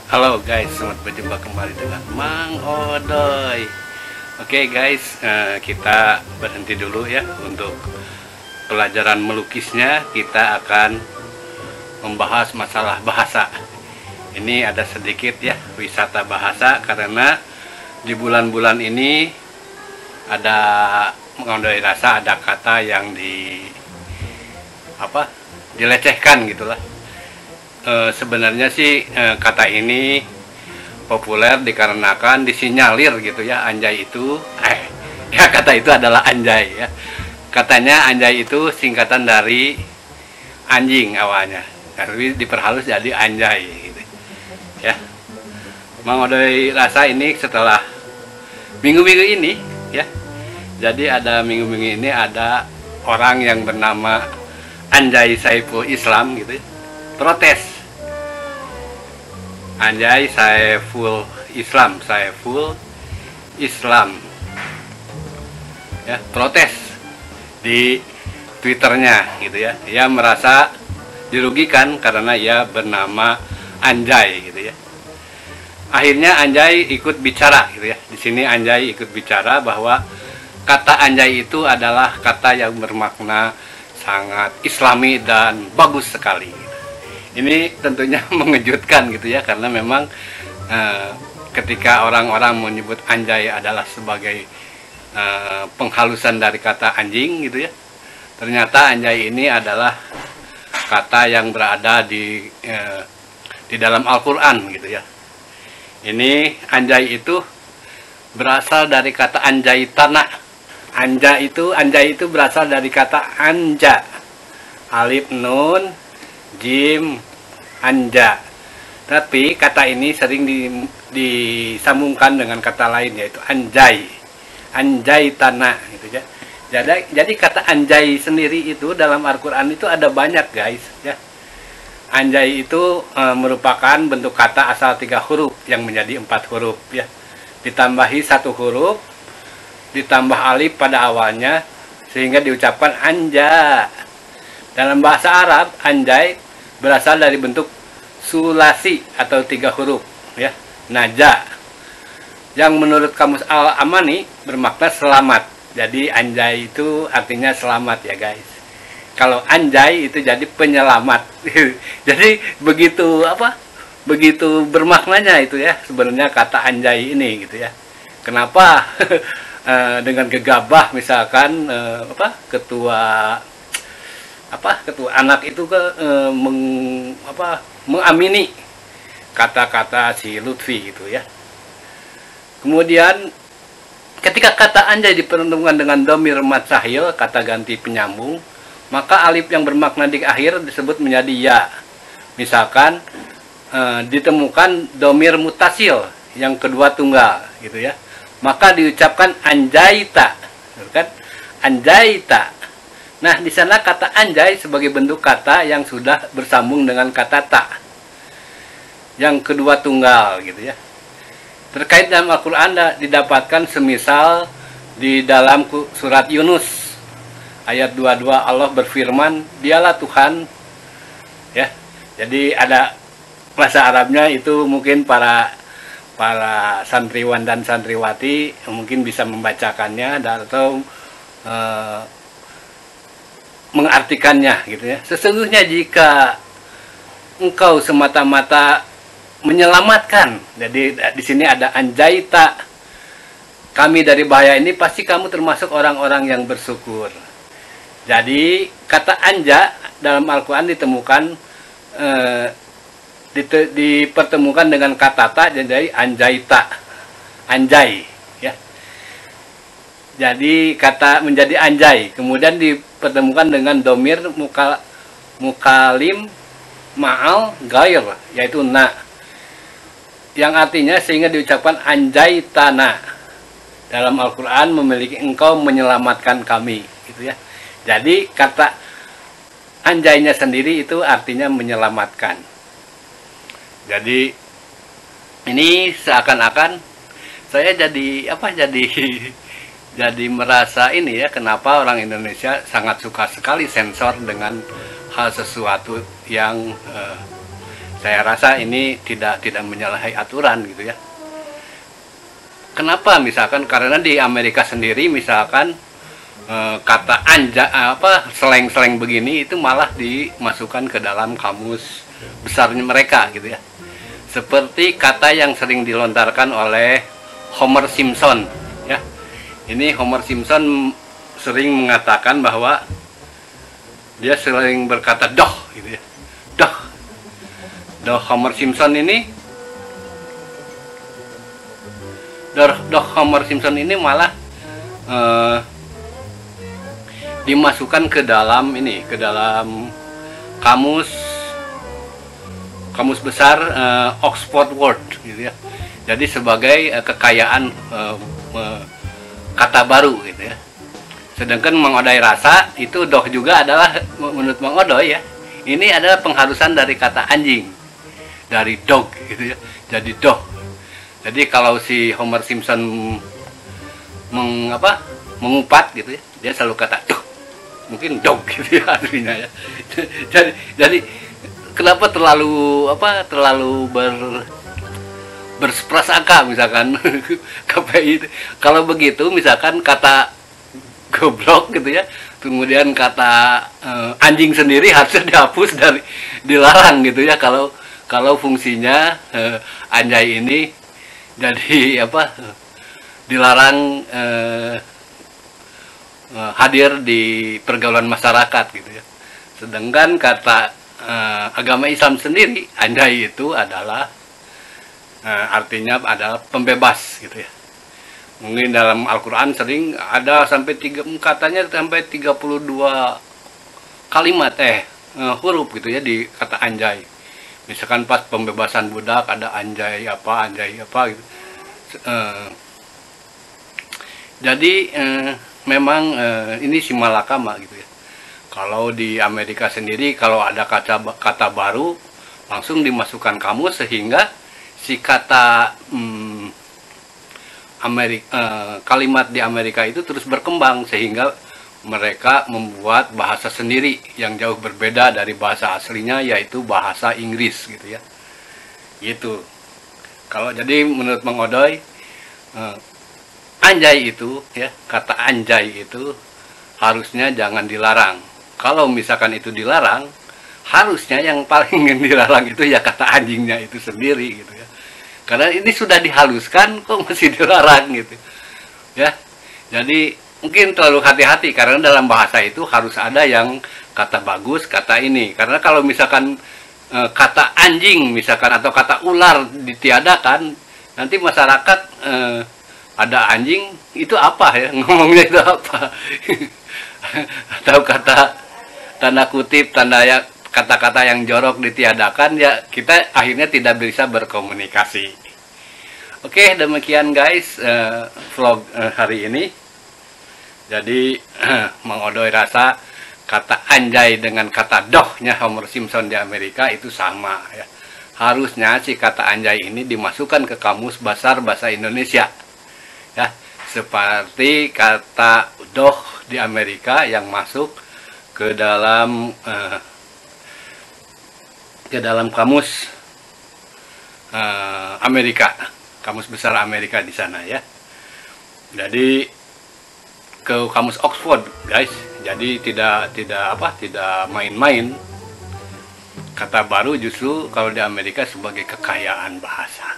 Halo guys, selamat berjumpa kembali dengan Mang Odoy. Oke guys, kita berhenti dulu ya untuk pelajaran melukisnya. Kita akan membahas masalah bahasa. Ini ada sedikit ya wisata bahasa, karena di bulan-bulan ini ada Mang Odoy rasa ada kata yang dilecehkan gitulah. Sebenarnya sih kata ini populer dikarenakan disinyalir gitu ya, anjay itu ya kata itu adalah anjay ya. Katanya anjay itu singkatan dari anjing awalnya, tapi diperhalus jadi anjay gitu ya. Mang Odoy rasa ini setelah minggu-minggu ini ya, jadi ada minggu-minggu ini ada orang yang bernama Anjay Saiful Islam gitu ya, protes. Anjay Saiful Islam ya, protes di Twitternya gitu ya. Ia merasa dirugikan karena ia bernama Anjay gitu ya. Akhirnya Anjay ikut bicara gitu ya. Di sini Anjay ikut bicara bahwa kata Anjay itu adalah kata yang bermakna sangat islami dan bagus sekali. Ini tentunya mengejutkan gitu ya, karena memang ketika orang-orang menyebut anjay adalah sebagai penghalusan dari kata anjing gitu ya, ternyata anjay ini adalah kata yang berada di dalam Al-Quran gitu ya. Ini anjay itu berasal dari kata anjay tanah. Anjay itu berasal dari kata anja, alif nun jim anja. Tapi kata ini sering disambungkan dengan kata lain, yaitu anjay tanah gitu ya. Jadi kata anjay sendiri itu dalam Al-Quran itu ada banyak guys ya. Anjay itu merupakan bentuk kata asal 3 huruf yang menjadi 4 huruf ya, ditambahi 1 huruf, ditambah alif pada awalnya sehingga diucapkan anja. Dalam bahasa Arab, anjay berasal dari bentuk sulasi atau 3 huruf ya, naja, yang menurut Kamus Al-Amani bermakna selamat. Jadi anjay itu artinya selamat ya guys. Kalau anjay itu jadi penyelamat. Jadi begitu bermaknanya itu ya sebenarnya kata anjay ini gitu ya. Kenapa dengan gegabah misalkan ketua anak itu mengamini kata-kata si Lutfi gitu ya. Kemudian ketika kata anjay dipertemukan dengan domir mat sahil, kata ganti penyambung, maka alif yang bermakna di akhir disebut menjadi ya. Misalkan ditemukan domir mutasil yang kedua tunggal gitu ya, maka diucapkan anjaita kan, anjaita. Nah, di sana kata anjay sebagai bentuk kata yang sudah bersambung dengan kata tak yang kedua tunggal gitu ya. Terkait dalam Al-Quran didapatkan semisal di dalam surat Yunus ayat 22, Allah berfirman, dialah Tuhan ya. Jadi ada bahasa Arabnya itu, mungkin para santriwan dan santriwati mungkin bisa membacakannya atau mengartikannya gitu ya. Sesungguhnya jika engkau semata-mata menyelamatkan, jadi di sini ada anjaita kami dari bahaya ini, pasti kamu termasuk orang-orang yang bersyukur. Jadi kata anja dalam Al-Quran ditemukan dipertemukan dengan kata ta, jadi anjaita, anjay ya. Jadi kata menjadi anjay, kemudian dipertemukan dengan domir mukalim ma'al gair, yaitu na, yang artinya sehingga diucapkan anjay tanah. Dalam Al-Quran memiliki engkau menyelamatkan kami gitu ya. Jadi kata anjaynya sendiri itu artinya menyelamatkan. Jadi ini seakan-akan saya jadi merasa ini ya, kenapa orang Indonesia sangat suka sekali sensor dengan hal sesuatu yang Saya rasa ini tidak menyalahi aturan gitu ya. Kenapa? Misalkan karena di Amerika sendiri misalkan kata slang-slang begini itu malah dimasukkan ke dalam kamus besarnya mereka gitu ya. Seperti kata yang sering dilontarkan oleh Homer Simpson ya. Ini Homer Simpson sering mengatakan bahwa dia sering berkata doh gitu ya. Doh Homer Simpson ini Homer Simpson ini malah dimasukkan ke dalam kamus besar Oxford Word gitu ya. Jadi sebagai kekayaan kata baru gitu ya. Sedangkan Mang Odoy rasa itu doh juga adalah, menurut Mang Odoy ya, ini adalah penghalusan dari kata anjing, dari dog gitu ya, jadi doh. Jadi kalau si Homer Simpson mengupat gitu ya, dia selalu kata doh, mungkin dog gitu ya artinya ya. jadi kenapa terlalu berprasangka misalkan KPI itu. Kalau begitu misalkan kata goblok gitu ya, kemudian kata anjing sendiri harusnya dihapus, dilarang gitu ya, kalau fungsinya anjay ini jadi dilarang hadir di pergaulan masyarakat gitu ya. Sedangkan kata agama Islam sendiri, anjay itu adalah artinya adalah pembebas gitu ya. Mungkin dalam Al-Quran sering ada katanya sampai 32 kalimat huruf gitu ya di kata anjay. Misalkan pas pembebasan budak ada anjay apa gitu. Jadi memang ini si malakama gitu ya. Kalau di Amerika sendiri kalau ada kata baru langsung dimasukkan kamus, sehingga si kata kalimat di Amerika itu terus berkembang, sehingga mereka membuat bahasa sendiri yang jauh berbeda dari bahasa aslinya, yaitu bahasa Inggris gitu ya. Gitu. Kalau jadi menurut Mang Odoy, anjay itu ya, kata anjay itu harusnya jangan dilarang. Kalau misalkan itu dilarang, harusnya yang paling dilarang itu ya kata anjingnya itu sendiri gitu ya. Karena ini sudah dihaluskan kok masih dilarang gitu ya. Jadi mungkin terlalu hati-hati, karena dalam bahasa itu harus ada yang kata bagus, kata ini. Karena kalau misalkan kata anjing misalkan atau kata ular ditiadakan, nanti masyarakat ada anjing itu apa ya, ngomongnya itu apa atau kata tanda kutip kata-kata yang jorok ditiadakan, ya kita akhirnya tidak bisa berkomunikasi. Oke, demikian guys vlog hari ini. Jadi Mang Odoy rasa kata anjay dengan kata dohnya Homer Simpson di Amerika itu sama ya. Harusnya si kata anjay ini dimasukkan ke kamus besar bahasa Indonesia ya, seperti kata doh di Amerika yang masuk ke dalam kamus Amerika, kamus besar Amerika di sana ya. Jadi ke kamus Oxford guys. Jadi tidak main-main. Kata baru justru kalau di Amerika sebagai kekayaan bahasa,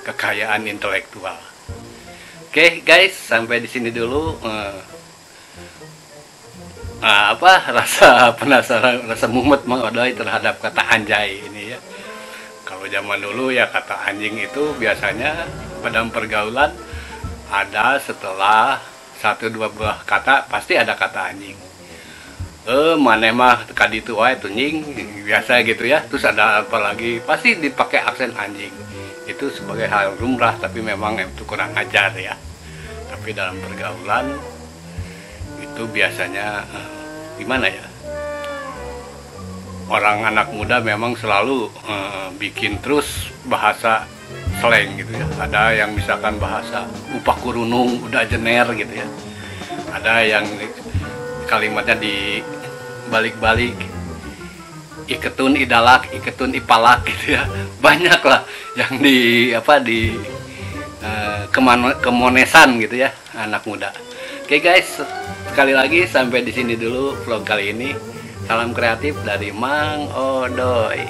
kekayaan intelektual. Oke guys, sampai di sini dulu. Rasa penasaran, rasa mumet Mang Odoy terhadap kata anjay ini ya. Kalau zaman dulu ya kata anjing itu biasanya pada pergaulan ada setelah 1-2 buah kata pasti ada kata anjing. Maneh mah kadi itu wae tunjing biasa gitu ya. Terus ada apa lagi pasti dipakai aksen anjing. Itu sebagai hal lumrah, tapi memang itu kurang ajar ya. Tapi dalam pergaulan itu biasanya gimana ya, orang anak muda memang selalu bikin terus bahasa slang gitu ya. Ada yang misalkan bahasa upah kurunung udah jener gitu ya, ada yang kalimatnya dibalik-balik iketun idalak, iketun ipalak gitu ya. Banyak lah yang di kemonesan gitu ya anak muda. Oke guys, sekali lagi sampai di sini dulu vlog kali ini. Salam kreatif dari Mang Odoy.